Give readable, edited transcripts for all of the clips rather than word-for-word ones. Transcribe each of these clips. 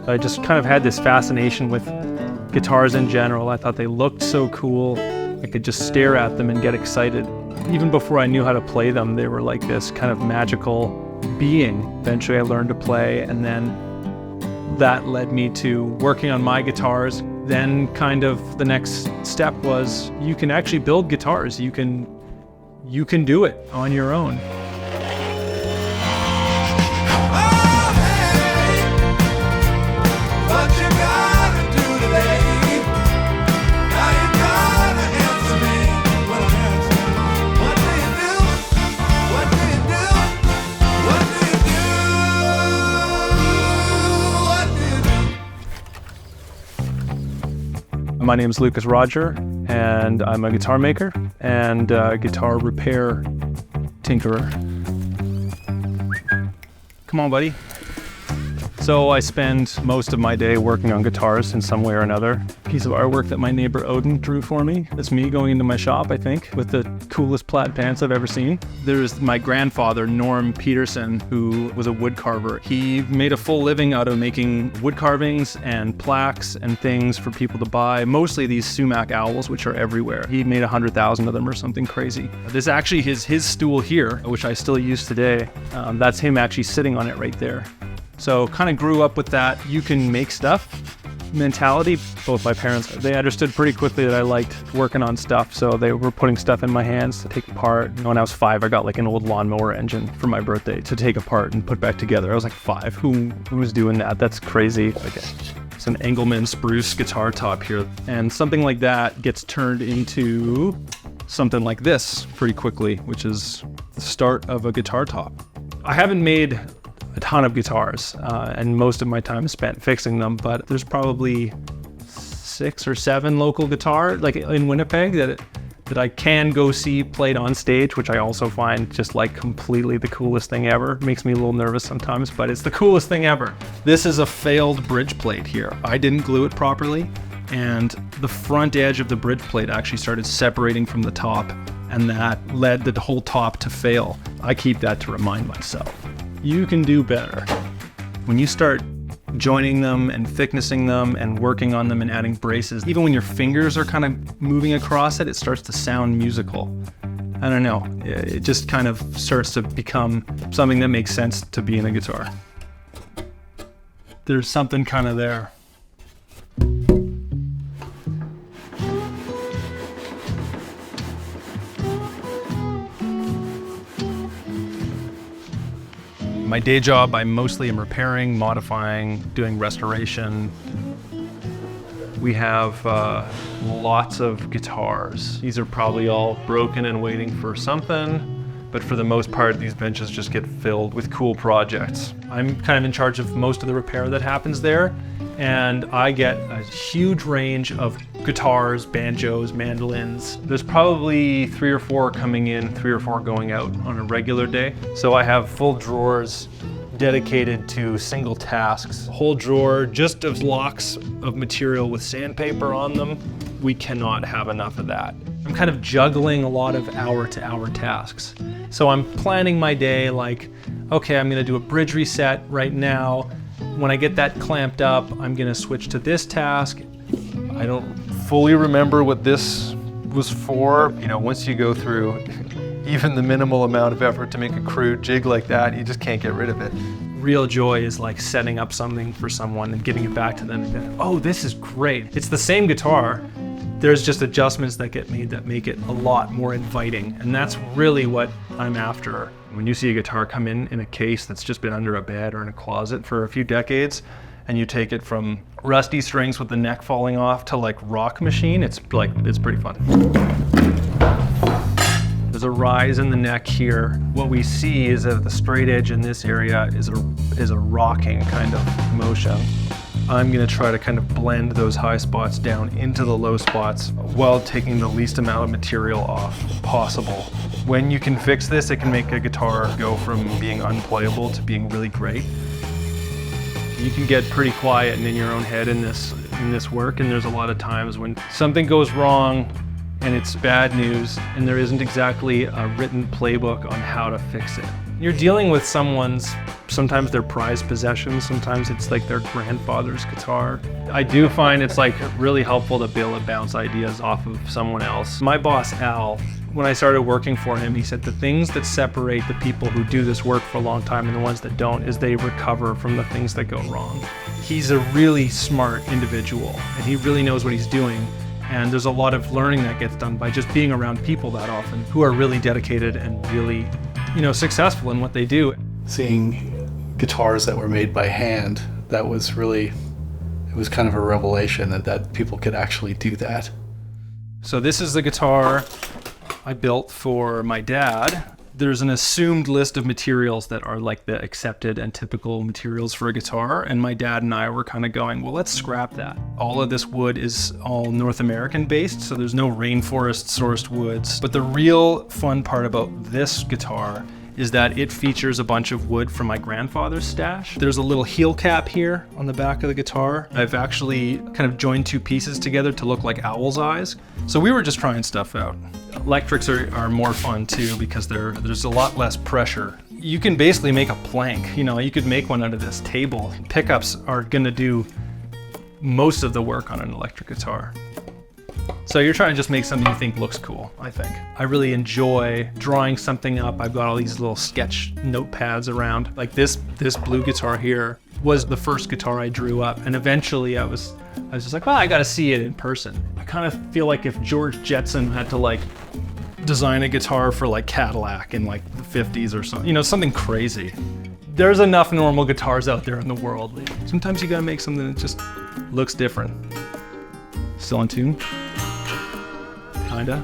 I just kind of had this fascination with guitars in general. I thought they looked so cool. I could just stare at them and get excited. Even before I knew how to play them, they were like this kind of magical being. Eventually I learned to play, and then that led me to working on my guitars. Then kind of the next step was you can actually build guitars. You can do it on your own. My name is Lucas Roger, and I'm a guitar maker and guitar repair tinkerer. Come on, buddy. So I spend most of my day working on guitars in some way or another. Piece of artwork that my neighbor Odin drew for me. That's me going into my shop, I think, with the coolest plaid pants I've ever seen. There's my grandfather, Norm Peterson, who was a wood carver. He made a full living out of making wood carvings and plaques and things for people to buy, mostly these sumac owls, which are everywhere. He made 100,000 of them or something crazy. This is actually his stool here, which I still use today. That's him actually sitting on it right there. So kind of grew up with that you can make stuff mentality. Both my parents, they understood pretty quickly that I liked working on stuff, so they were putting stuff in my hands to take apart. When I was 5, I got like an old lawnmower engine for my birthday to take apart and put back together. I was like 5. Who was doing that? That's crazy. Like it's an Engelmann spruce guitar top here, and something like that gets turned into something like this pretty quickly, which is the start of a guitar top. I haven't made a ton of guitars, and most of my time is spent fixing them, but there's probably 6 or 7 local guitar, like in Winnipeg, that I can go see played on stage, which I also find just like completely the coolest thing ever. Makes me a little nervous sometimes, but it's the coolest thing ever. This is a failed bridge plate here. I didn't glue it properly, and the front edge of the bridge plate actually started separating from the top, and that led the whole top to fail. I keep that to remind myself. You can do better. When you start joining them and thicknessing them and working on them and adding braces, even when your fingers are kind of moving across it, it starts to sound musical. I don't know, it just kind of starts to become something that makes sense to be in a guitar. There's something kind of there. My day job, I mostly am repairing, modifying, doing restoration. We have lots of guitars. These are probably all broken and waiting for something, but for the most part, these benches just get filled with cool projects. I'm kind of in charge of most of the repair that happens there, and I get a huge range of guitars, banjos, mandolins. There's probably 3 or 4 coming in, 3 or 4 going out on a regular day. So I have full drawers dedicated to single tasks. A whole drawer just of blocks of material with sandpaper on them. We cannot have enough of that. I'm kind of juggling a lot of hour-to-hour tasks. So I'm planning my day like, okay, I'm gonna do a bridge reset right now. When I get that clamped up, I'm gonna switch to this task. I don't fully remember what this was for. You know, once you go through even the minimal amount of effort to make a crude jig like that, you just can't get rid of it. Real joy is like setting up something for someone and giving it back to them and going, oh, this is great. It's the same guitar. There's just adjustments that get made that make it a lot more inviting. And that's really what I'm after. When you see a guitar come in a case that's just been under a bed or in a closet for a few decades, and you take it from rusty strings with the neck falling off to like rock machine, it's pretty fun. There's a rise in the neck here. What we see is that the straight edge in this area is a rocking kind of motion. I'm gonna try to kind of blend those high spots down into the low spots while taking the least amount of material off possible. When you can fix this, it can make a guitar go from being unplayable to being really great. You can get pretty quiet and in your own head in this work, and there's a lot of times when something goes wrong and it's bad news and there isn't exactly a written playbook on how to fix it. You're dealing with sometimes their prized possessions, sometimes it's like their grandfather's guitar. I do find it's like really helpful to be able to bounce ideas off of someone else. My boss, Al, when I started working for him, he said the things that separate the people who do this work for a long time and the ones that don't is they recover from the things that go wrong. He's a really smart individual and he really knows what he's doing. And there's a lot of learning that gets done by just being around people that often who are really dedicated and really, successful in what they do. Seeing guitars that were made by hand, that was really, it was kind of a revelation that people could actually do that. So this is the guitar I built for my dad. There's an assumed list of materials that are like the accepted and typical materials for a guitar, and my dad and I were kind of going, well, let's scrap that. All of this wood is all North American based, so there's no rainforest sourced woods. But the real fun part about this guitar is that it features a bunch of wood from my grandfather's stash. There's a little heel cap here on the back of the guitar. I've actually kind of joined two pieces together to look like owl's eyes. So we were just trying stuff out. Electrics are more fun too because there's a lot less pressure. You can basically make a plank. You could make one out of this table. Pickups are gonna do most of the work on an electric guitar. So you're trying to just make something you think looks cool, I think. I really enjoy drawing something up. I've got all these little sketch notepads around. Like this blue guitar here was the first guitar I drew up, and eventually I was just like, well, I gotta see it in person. I kind of feel like if George Jetson had to like design a guitar for like Cadillac in like the 50s or something, something crazy. There's enough normal guitars out there in the world. Sometimes you gotta make something that just looks different. Still in tune? Kinda.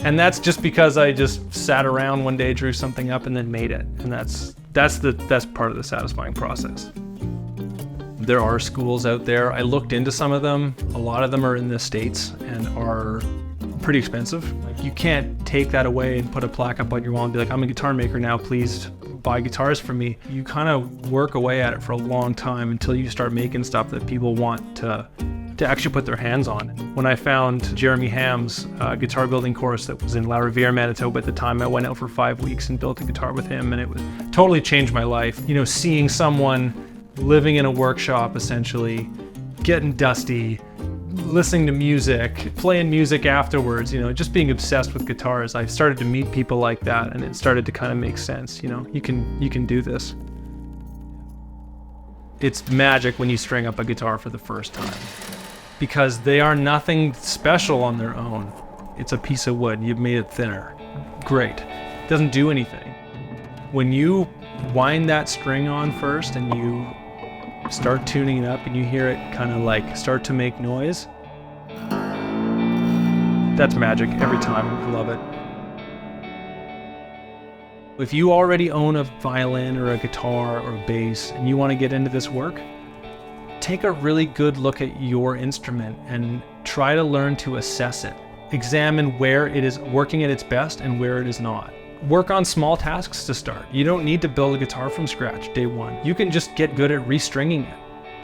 And that's just because I just sat around one day, drew something up, and then made it. And that's part of the satisfying process. There are schools out there. I looked into some of them. A lot of them are in the States and are pretty expensive. Like, you can't take that away and put a plaque up on your wall and be like, I'm a guitar maker now, please buy guitars from me. You kind of work away at it for a long time until you start making stuff that people want to actually put their hands on. When I found Jeremy Ham's guitar building course that was in La Riviere, Manitoba at the time, I went out for 5 weeks and built a guitar with him, and it was totally changed my life. Seeing someone living in a workshop, essentially, getting dusty, listening to music, playing music afterwards, just being obsessed with guitars. I started to meet people like that, and it started to kind of make sense. You can do this. It's magic when you string up a guitar for the first time, because they are nothing special on their own. It's a piece of wood. You've made it thinner. Great. It doesn't do anything. When you wind that string on first and you start tuning it up and you hear it kind of like start to make noise, that's magic every time. I love it. If you already own a violin or a guitar or a bass and you want to get into this work, take a really good look at your instrument and try to learn to assess it. Examine where it is working at its best and where it is not. Work on small tasks to start. You don't need to build a guitar from scratch day one. You can just get good at restringing it.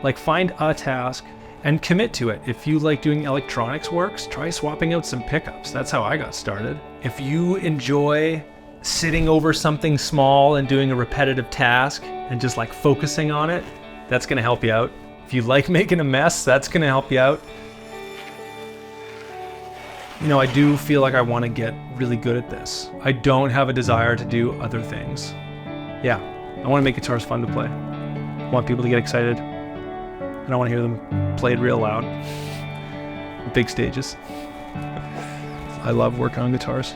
Like, find a task and commit to it. If you like doing electronics works, try swapping out some pickups. That's how I got started. If you enjoy sitting over something small and doing a repetitive task and just like focusing on it, that's gonna help you out. If you like making a mess, that's gonna help you out. I do feel like I want to get really good at this. I don't have a desire to do other things. Yeah, I want to make guitars fun to play. I want people to get excited. And I want to hear them played real loud. Big stages. I love working on guitars.